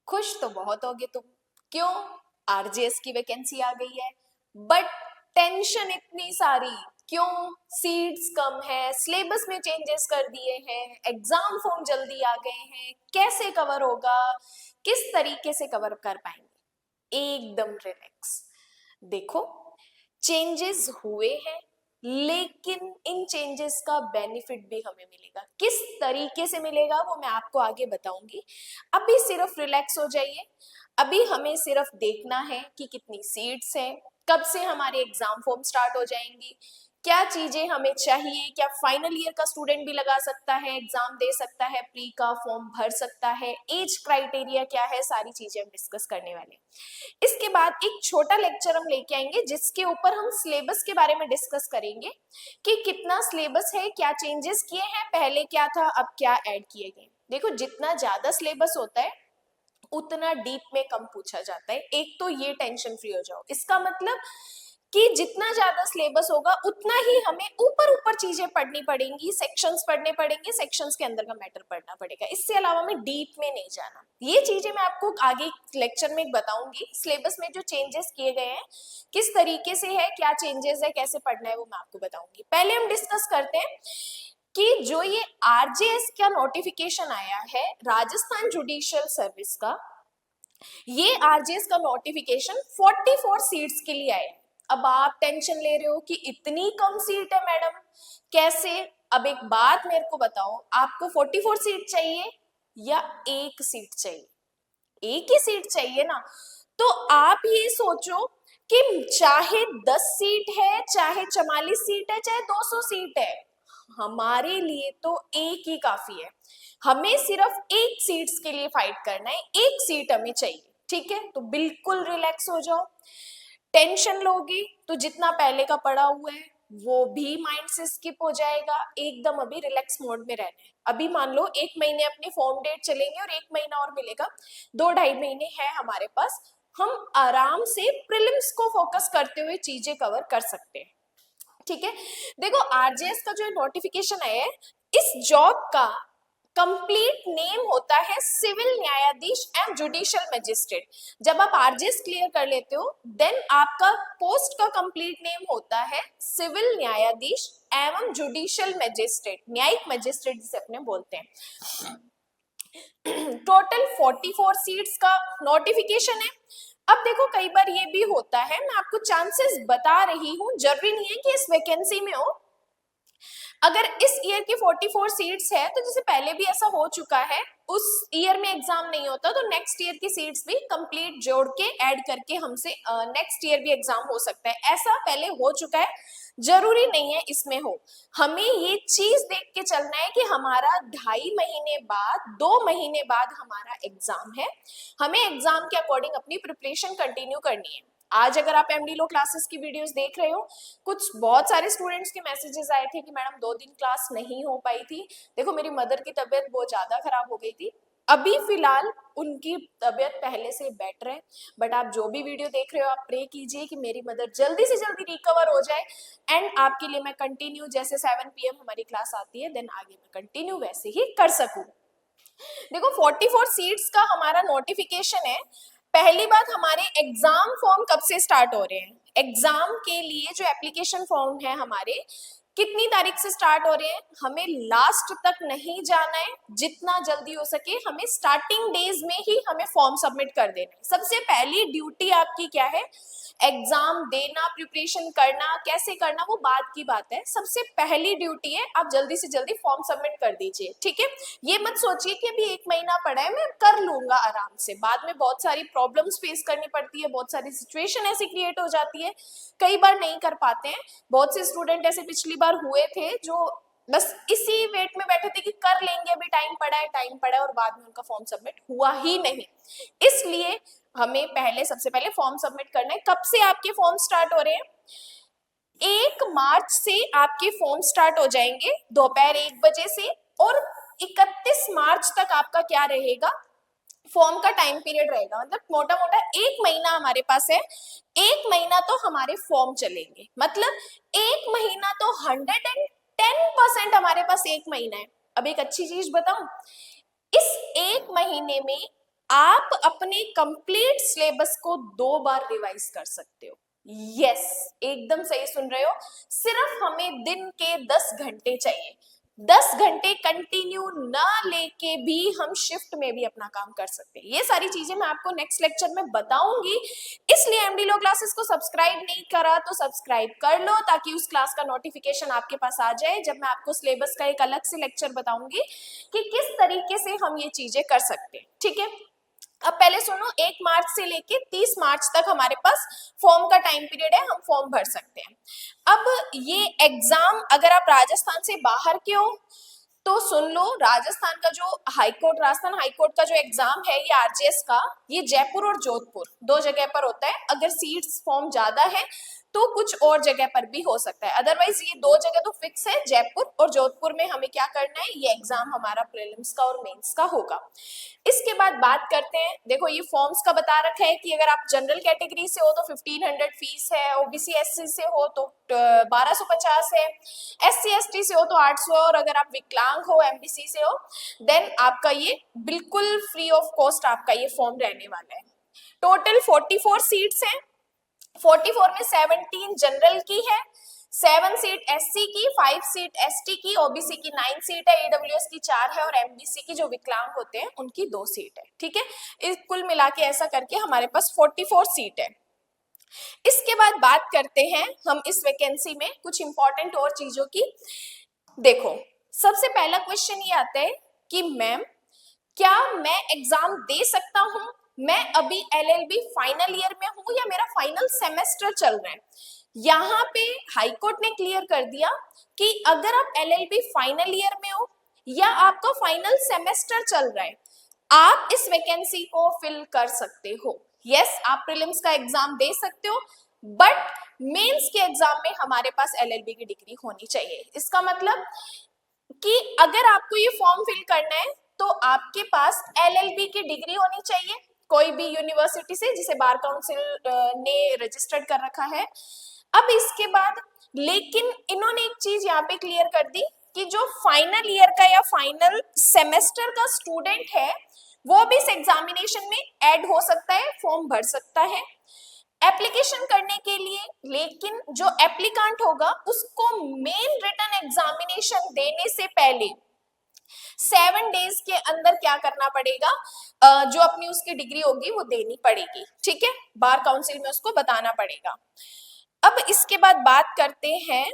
खुश तो बहुत होगे तुम, क्यों? आरजेएस की वैकेंसी आ गई है, बट टेंशन इतनी सारी क्यों? सीट्स कम है, सिलेबस में चेंजेस कर दिए हैं, एग्जाम फॉर्म जल्दी आ गए हैं, कैसे कवर होगा, किस तरीके से कवर कर पाएंगे? एकदम रिलैक्स। देखो, चेंजेस हुए हैं, लेकिन इन चेंजेस का बेनिफिट भी हमें मिलेगा। किस तरीके से मिलेगा वो मैं आपको आगे बताऊंगी। अभी सिर्फ रिलैक्स हो जाइए। अभी हमें सिर्फ देखना है कि कितनी सीट्स हैं, कब से हमारे एग्जाम फॉर्म स्टार्ट हो जाएंगी, क्या चीजें हमें चाहिए, क्या फाइनल ईयर का स्टूडेंट भी लगा सकता है, एग्जाम दे सकता है, प्री का फॉर्म भर सकता है, एज क्राइटेरिया क्या है, सारी चीजें हम डिस्कस करने वाले हैं। इसके बाद एक छोटा लेक्चर हम लेके आएंगे जिसके ऊपर हम सिलेबस के बारे में डिस्कस करेंगे कि कितना सिलेबस है, क्या चेंजेस किए हैं, पहले क्या था, अब क्या ऐड किए गए। देखो, जितना ज्यादा सिलेबस होता है उतना डीप में कम पूछा जाता है। एक तो ये टेंशन फ्री हो जाओ, इसका मतलब कि जितना ज्यादा सिलेबस होगा उतना ही हमें ऊपर ऊपर चीजें पढ़नी पड़ेंगी, सेक्शंस पढ़ने पड़ेंगे, सेक्शंस के अंदर का मैटर पढ़ना पड़ेगा। इससे अलावा में डीप में नहीं जाना। ये चीजें मैं आपको आगे लेक्चर में बताऊंगी। सिलेबस में जो चेंजेस किए गए हैं, किस तरीके से है, क्या चेंजेस है, कैसे पढ़ना है, वो मैं आपको बताऊंगी। पहले हम डिस्कस करते हैं कि जो ये आरजेएस का नोटिफिकेशन आया है, राजस्थान जुडिशियल सर्विस का, ये आरजेएस का नोटिफिकेशन 44 सीट्स के लिए आया। अब आप टेंशन ले रहे हो कि इतनी कम सीट है मैडम, कैसे? अब एक बात मेरे को बताओ, आपको 44 सीट चाहिए या एक सीट चाहिए? एक ही सीट चाहिए ना। तो आप ये सोचो कि चाहे 10 सीट है, चाहे 44 सीट है, चाहे 200 सीट है, हमारे लिए तो एक ही काफी है। हमें सिर्फ एक सीट्स के लिए फाइट करना है, एक सीट हमें चाहिए। ठीक है, तो बिल्कुल रिलैक्स हो जाओ। टेंशन लोगी तो जितना पहले का पड़ा हुआ है वो भी माइंड से स्किप हो जाएगा। एकदम अभी रिलैक्स मोड में रहना है। अभी मान लो 1 महीने अपने फॉर्म डेट चलेंगे और 1 महीना और मिलेगा, 2-2.5 महीने है हमारे पास। हम आराम से प्रीलिम्स को फोकस करते हुए चीजें कवर कर सकते हैं। ठीक है, देखो आरजेएस का जो नोटिफिकेशन आया है, इस जॉब का कंप्लीट नेम होता है सिविल न्यायाधीश एंड जुडिशियल मजिस्ट्रेट। जब आप आरजेएस क्लियर कर लेते हो देन आपका पोस्ट का कंप्लीट नेम होता है सिविल न्यायाधीश एवं जुडिशियल मजिस्ट्रेट, न्यायिक मजिस्ट्रेट जिसे अपने बोलते हैं। टोटल 44 सीट्स का नोटिफिकेशन है। अब देखो, कई बार ये भी होता है, मैं आपको चांसेस बता रही हूँ, जरूरी नहीं है कि इस वैकेंसी में हो। अगर इस ईयर की 44 सीट्स है तो जैसे पहले भी ऐसा हो चुका है, उस ईयर में एग्जाम नहीं होता तो नेक्स्ट ईयर की सीट्स भी कंप्लीट जोड़ के ऐड करके हमसे नेक्स्ट ईयर भी एग्जाम हो सकता है। ऐसा पहले हो चुका है, जरूरी नहीं है इसमें हो। हमें ये चीज देख के चलना है कि हमारा 2.5 महीने बाद, 2 महीने बाद हमारा एग्जाम है। हमें एग्जाम के अकॉर्डिंग अपनी प्रिपरेशन कंटिन्यू करनी है। आज अगर आप एमडी लो क्लासेस की वीडियोस देख रहे हो, कुछ बहुत सारे स्टूडेंट्स के मैसेजेस आए थे कि मैडम 2 दिन क्लास नहीं हो पाई थी। देखो, मेरी मदर की तबीयत बहुत ज्यादा खराब हो गई थी, अभी फिलहाल उनकी तबीयत पहले से बेटर है। बट आप जो भी वीडियो देख रहे हो, आप प्रे कीजिए कि मेरी मदर जल्दी से जल्दी रिकवर हो जाए एंड आपके लिए मैं कंटिन्यू, जैसे 7 PM हमारी क्लास आती है, देन आगे मैं कंटिन्यू वैसे ही कर सकूं। देखो, 44 सीट्स का हमारा नोटिफिकेशन है। पहली बात, हमारे एग्जाम फॉर्म कब से स्टार्ट हो रहे हैं? एग्जाम के लिए जो एप्लीकेशन फॉर्म है हमारे, कितनी तारीख से स्टार्ट हो रहे हैं? हमें लास्ट तक नहीं जाना है, जितना जल्दी हो सके हमें स्टार्टिंग डेज में ही हमें फॉर्म सबमिट कर देना है। सबसे पहली ड्यूटी आपकी क्या है? एग्जाम देना, प्रिपरेशन करना, कैसे करना वो बात की बात है। सबसे पहली ड्यूटी है आप जल्दी से जल्दी फॉर्म सबमिट कर दीजिए। ठीक है, ये मत सोचिए कि अभी 1 महीना पड़ा है मैं कर लूंगा आराम से, बाद में बहुत सारी प्रॉब्लम्स फेस करनी पड़ती है, बहुत सारी सिचुएशन ऐसी क्रिएट हो जाती है, कई बार नहीं कर पाते हैं। बहुत से स्टूडेंट ऐसे पिछली बार हुए थे जो बस इसी वेट में बैठे थे कि कर लेंगे, अभी टाइम पड़ा है, टाइम पड़ा है, और बाद में उनका फॉर्म सबमिट हुआ ही नहीं। इसलिए हमें पहले, सबसे पहले फॉर्म सबमिट करना है। कब से आपके फॉर्म स्टार्ट हो रहे हैं? 1 मार्च से आपके फॉर्म स्टार्ट हो जाएंगे दोपहर 1 बजे से, और 31 मार्च तक आपका क्या रहेगा? फॉर्म का टाइम पीरियड रहेगा। मतलब मोटा मोटा 1 महीना हमारे पास है। 1 महीना तो हमारे फॉर्म चलेंगे, मतलब 1 महीना तो 110% हमारे पास 1 महीना है। अब एक अच्छी चीज बताऊं, इस 1 महीने में आप अपने कंप्लीट सिलेबस को 2 बार रिवाइज कर सकते हो। यस, एकदम सही सुन रहे हो। सिर्फ हमें दिन के 10 घंटे चाहिए। 10 घंटे कंटिन्यू ना लेके भी हम शिफ्ट में भी अपना काम कर सकते हैं। ये सारी चीजें मैं आपको नेक्स्ट लेक्चर में बताऊंगी। इसलिए एमडी लो क्लासेस को सब्सक्राइब नहीं करा तो सब्सक्राइब कर लो, ताकि उस क्लास का नोटिफिकेशन आपके पास आ जाए जब मैं आपको सिलेबस का एक अलग से लेक्चर बताऊंगी कि किस तरीके से हम ये चीजें कर सकते हैं। ठीक है, अब पहले सुनो, 1 मार्च से लेके 30 मार्च तक हमारे पास फॉर्म का टाइम पीरियड है, हम फॉर्म भर सकते हैं। अब ये एग्जाम अगर आप राजस्थान से बाहर के हो तो सुन लो, राजस्थान का जो हाईकोर्ट, राजस्थान हाईकोर्ट का जो एग्जाम है ये आरजेएस का, ये जयपुर और जोधपुर 2 जगह पर होता है। अगर सीट्स फॉर्म ज्यादा है तो कुछ और जगह पर भी हो सकता है, अदरवाइज ये 2 जगह तो फिक्स है, जयपुर और जोधपुर में हमें क्या करना है, ये एग्जाम हमारा प्रीलिम्स का और मेंस का होगा। इसके बाद बात करते हैं, देखो ये फॉर्म्स का बता रखा है कि अगर आप जनरल कैटेगरी से हो तो 1500 फीस है, ओबीसी एससी से हो तो 1250 है, एससी एसटी से हो तो 800, और अगर आप विकलांग हो एमबीसी से हो देन आपका ये बिल्कुल फ्री ऑफ कॉस्ट आपका ये फॉर्म रहने वाला है। टोटल 44 सीट्स हैं, 44 में 17 जनरल की है, 7 सीट एससी की, 5 सीट एसटी की, ओबीसी की 9 सीट है, ईडब्ल्यूएस की 4 है, और एमबीसी की जो विकलांग होते हैं उनकी 2 सीट है। ठीक है, इस कुल मिला के ऐसा करके हमारे पास 44 सीट है। इसके बाद बात करते हैं हम इस वैकेंसी में कुछ इंपॉर्टेंट और चीजों की। देखो, सबसे पहला क्वेश्चन ये आता है कि मैम क्या मैं एग्जाम दे सकता हूं, मैं अभी एलएलबी फाइनल ईयर में हूं या मेरा फाइनल सेमेस्टर चल रहा है। यहाँ पे हाईकोर्ट ने क्लियर कर दिया कि अगर आप एलएलबी फाइनल ईयर में हो या आपका फाइनल सेमेस्टर चल रहा है, आप इस वैकेंसी को फिल कर सकते हो। यस, आप प्रीलिम्स का एग्जाम दे सकते हो, बट मेंस के एग्जाम में हमारे पास एलएलबी की डिग्री होनी चाहिए। इसका मतलब कि अगर आपको ये फॉर्म फिल करना है तो आपके पास एलएलबी की डिग्री होनी चाहिए, कोई भी यूनिवर्सिटी से जिसे बार काउंसिल ने रजिस्टर्ड कर रखा है। अब इसके बाद लेकिन इन्होंने एक चीज यहाँ पे क्लियर कर दी कि जो फाइनल ईयर का या फाइनल सेमेस्टर का स्टूडेंट है वो भी इस एग्जामिनेशन में ऐड हो सकता है, फॉर्म भर सकता है एप्लीकेशन करने के लिए। लेकिन जो एप्लीकांट होगा उसको मेन रिटन एग्जामिनेशन देने से पहले 7 डेज के अंदर क्या करना पड़ेगा, जो अपनी उसकी डिग्री होगी वो देनी पड़ेगी। ठीक है, बार काउंसिल में उसको बताना पड़ेगा। अब इसके बाद बात करते हैं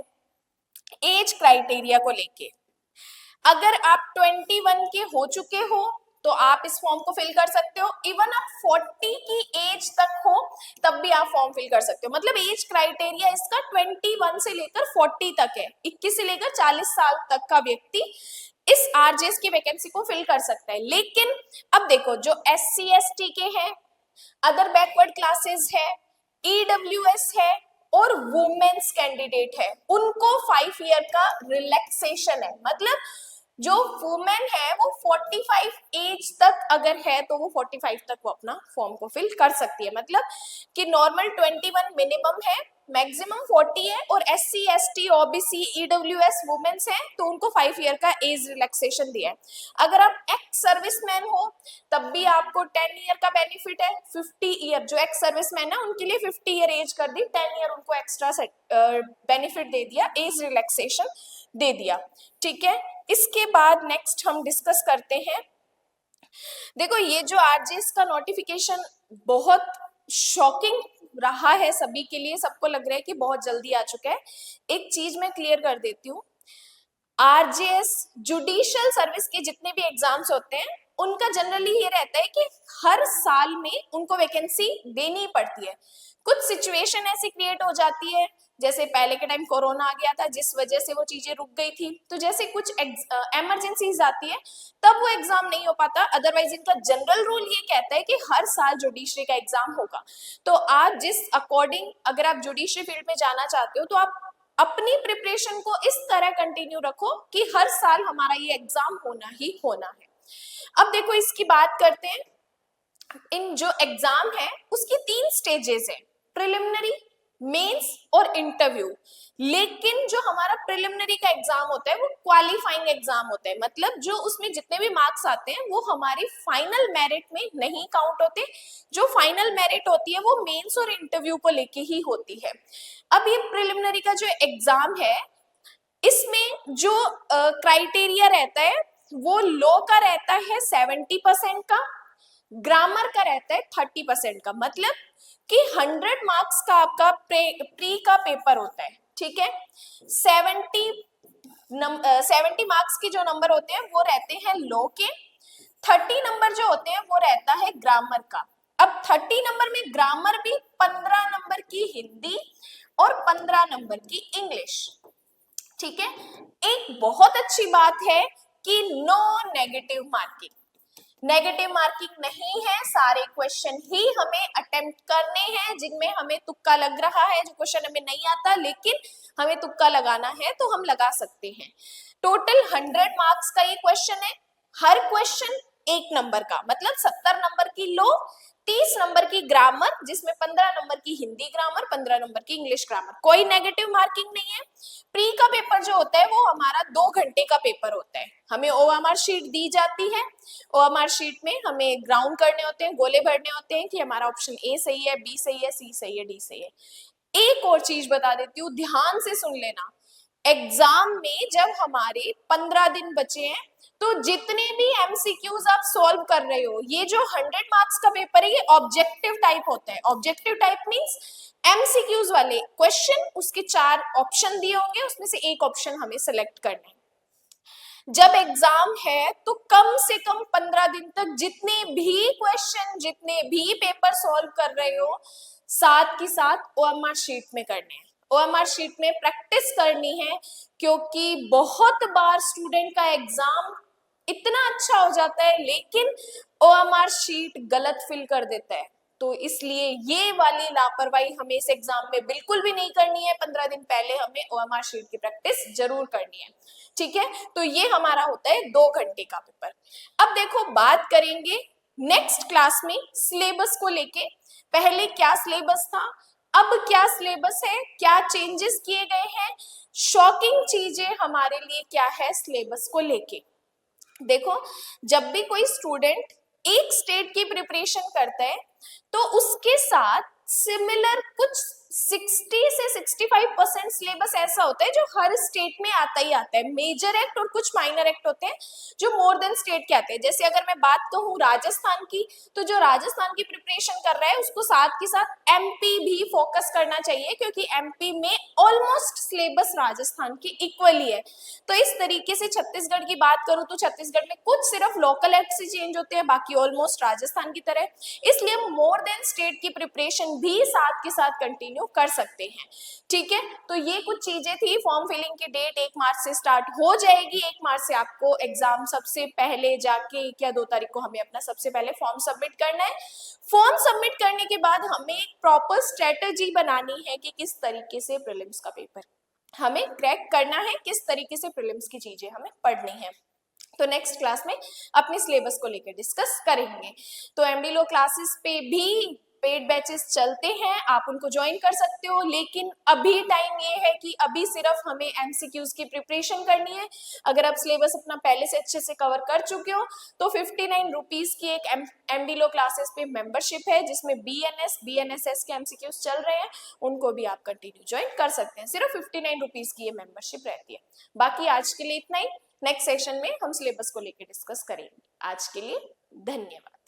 एज क्राइटेरिया को लेके। अगर आप 21 के हो चुके हो तो आप इस फॉर्म को फिल कर सकते हो, इवन आप 40 की एज तक हो तब भी आप फॉर्म फिल कर सकते हो। मतलब एज क्राइटेरिया इसका 21 से लेकर 40 तक है, 21 से लेकर 40 साल तक का व्यक्ति इस आरजेएस की वैकेंसी को फिल कर सकता है। लेकिन अब देखो, जो एससी एसटी के हैं, अदर बैकवर्ड क्लासेस है, ईडब्ल्यूएस है और वुमेन्स कैंडिडेट है, उनको 5 ईयर का रिलैक्सेशन है। मतलब जो वुमेन है वो 45 एज तक अगर है तो वो 45 तक वो अपना फॉर्म को फिल कर सकती है। मतलब कि नॉर्मल 21 मिनिमम है, मैक्सिमम 40 है, और SC ST OBC EWS womens हैं तो उनको 5 ईयर का एज रिलैक्सेशन दिया है। अगर आप एक्स सर्विसमैन हो तब भी आपको 10 ईयर का बेनिफिट है। 50 ईयर जो एक्स सर्विसमैन है उनके लिए 50 ईयर एज कर दी, 10 ईयर उनको एक्स्ट्रा बेनिफिट दे दिया, एज रिलैक्सेशन दे दिया। ठीक है, इसके बाद नेक्स्ट हम डिस्कस करते हैं। देखो, ये जो आरजेएस का नोटिफिकेशन बहुत शॉकिंग रहा है सभी के लिए, सबको लग रहा है कि बहुत जल्दी आ चुका है। एक चीज मैं क्लियर कर देती हूँ, आरजेएस जुडिशियल सर्विस के जितने भी एग्जाम्स होते हैं उनका जनरली ये रहता है कि हर साल में उनको वैकेंसी देनी पड़ती है। कुछ सिचुएशन ऐसी क्रिएट हो जाती है, जैसे पहले के टाइम कोरोना आ गया था जिस वजह से वो चीजें रुक गई थी, तो जैसे कुछ इमरजेंसीज आती है तब वो एग्जाम नहीं हो पाता। अदरवाइज इनका जनरल रूल ये कहता है कि हर साल जुडिशरी का एग्जाम होगा। तो आप जिस अकॉर्डिंग अगर आप जुडिशरी फील्ड में जाना चाहते हो तो आप अपनी प्रिपरेशन को इस तरह कंटिन्यू रखो कि हर साल हमारा ये एग्जाम होना ही होना है। अब देखो, इसकी बात करते हैं। इन जो एग्जाम है उसकी 3 स्टेजेस है, प्रिलिमिनरी, मेंस और इंटरव्यू। लेकिन जो हमारा प्रिलिमिनरी का एग्जाम होता है वो क्वालिफाइंग एग्जाम होता है, मतलब जो उसमें जितने भी मार्क्स आते हैं वो हमारी फाइनल मेरिट में नहीं काउंट होते। जो फाइनल मेरिट होती है वो मेंस और इंटरव्यू को लेके ही होती है। अब ये प्रिलिमिनरी का जो एग्जाम है इसमें जो क्राइटेरिया रहता है वो लॉ का रहता है 70% का, ग्रामर का रहता है 30% का, मतलब कि 100 मार्क्स का आपका प्री का पेपर होता है, ठीक है। 70 मार्क्स के जो नंबर होते हैं वो रहते हैं लॉ के, 30 नंबर जो होते हैं वो रहता है ग्रामर का। अब 30 नंबर में ग्रामर भी, 15 नंबर की हिंदी और 15 नंबर की इंग्लिश, ठीक है। एक बहुत अच्छी बात है कि no negative marking, negative marking नहीं है, सारे क्वेश्चन ही हमें अटेम्प्ट करने हैं जिनमें हमें तुक्का लग रहा है, जो क्वेश्चन हमें नहीं आता लेकिन हमें तुक्का लगाना है तो हम लगा सकते हैं। टोटल 100 मार्क्स का ये क्वेश्चन है, हर क्वेश्चन 1 नंबर का, मतलब 70 नंबर की लॉ, 30 नंबर की ग्रामर जिसमें 15 नंबर की हिंदी ग्रामर, 15 नंबर की इंग्लिश ग्रामर, कोई नेगेटिव मार्किंग नहीं है। प्री का पेपर जो होता है वो हमारा 2 घंटे का पेपर होता है, हमें ओएमआर शीट दी जाती है, ओएमआर शीट में हमें ग्राउंड करने होते हैं, गोले भरने होते हैं कि हमारा ऑप्शन ए सही है, बी सही है, सी सही है, डी सही है। एक और चीज बता देती हूँ, ध्यान से सुन लेना, एग्जाम में जब हमारे 15 दिन बचे हैं तो जितने भी एमसीक्यूज आप सॉल्व कर रहे हो, ये जो 100 मार्क्स का पेपर है ये ऑब्जेक्टिव टाइप होता है। ऑब्जेक्टिव टाइप मींस एमसीक्यूज वाले क्वेश्चन, उसके 4 ऑप्शन दिए होंगे, उसमें से एक ऑप्शन हमें सेलेक्ट करना है। जब एग्जाम है तो कम से कम 15 दिन तक जितने भी क्वेश्चन, जितने भी पेपर सॉल्व कर रहे हो, साथ के साथ ओएमआर शीट में करने हैं, ओएमआर शीट में प्रैक्टिस करनी है, क्योंकि बहुत बार स्टूडेंट का एग्जाम इतना अच्छा हो जाता है लेकिन ओएमआर शीट गलत फिल कर देता है। तो इसलिए ये वाली लापरवाही हमें इस एग्जाम में बिल्कुल भी नहीं करनी है, 15 दिन पहले हमें ओएमआर शीट की प्रैक्टिस जरूर करनी है, ठीक है। तो ये हमारा होता है 2 घंटे का पेपर। अब देखो बात करेंगे नेक्स्ट क्लास में सिलेबस को लेके, पहले क्या सिलेबस था, अब क्या सिलेबस है, क्या चेंजेस किए गए हैं, शॉकिंग चीजें हमारे लिए क्या है सिलेबस को लेके। देखो, जब भी कोई स्टूडेंट एक स्टेट की प्रिपरेशन करता है तो उसके साथ सिमिलर कुछ 60 से 65% सिलेबस ऐसा होता है जो हर स्टेट में आता ही आता है। मेजर एक्ट और कुछ माइनर एक्ट होते हैं जो मोर देन स्टेट के आते हैं। जैसे अगर मैं बात कहूँ राजस्थान की, तो जो राजस्थान की प्रिपरेशन कर रहा है उसको साथ के साथ एमपी भी फोकस करना चाहिए, क्योंकि एमपी में ऑलमोस्ट सिलेबस राजस्थान की इक्वली है। तो इस तरीके से छत्तीसगढ़ की बात करूं तो छत्तीसगढ़ में कुछ सिर्फ लोकल एक्ट से चेंज होते हैं, बाकी ऑलमोस्ट राजस्थान की तरह, इसलिए मोर देन स्टेट की प्रिपरेशन भी साथ के साथ कंटिन्यू कर सकते हैं, ठीक है। तो ये कुछ चीजें थी। फॉर्म फिलिंग की डेट 1 मार्च से स्टार्ट हो जाएगी। 1 मार्च से आपको एग्जाम सबसे पहले जाके 1 या 2 तारीख को हमें अपना सबसे पहले फॉर्म सबमिट करना है। फॉर्म सबमिट करने के बाद हमें एक प्रॉपर स्ट्रेटेजी बनानी है कि किस तरीके से प्रीलिम्स का पेपर हमें क्रैक करना है, किस तरीके से प्रीलिम्स की चीजें हमें पढ़नी है। तो नेक्स्ट क्लास में अपने सिलेबस को लेकर डिस्कस करेंगे। तो एमडी लो क्लासेस पे भी पेड बैचेस चलते हैं, आप उनको ज्वाइन कर सकते हो, लेकिन अभी टाइम ये है कि अभी सिर्फ हमें एमसीक्यूज की प्रिपरेशन करनी है। अगर आप सिलेबस अपना पहले से अच्छे से कवर कर चुके हो तो 59 रुपीज की एक एमडी लो क्लासेस पे मेंबरशिप है, जिसमें बीएनएसएस के एमसीक्यूज चल रहे हैं, उनको भी आप कंटिन्यू ज्वाइन कर सकते हैं। सिर्फ 59 रुपीज की ये मेंबरशिप रहती है। बाकी आज के लिए इतना ही, नेक्स्ट सेशन में हम सिलेबस को लेकर डिस्कस करेंगे। आज के लिए धन्यवाद।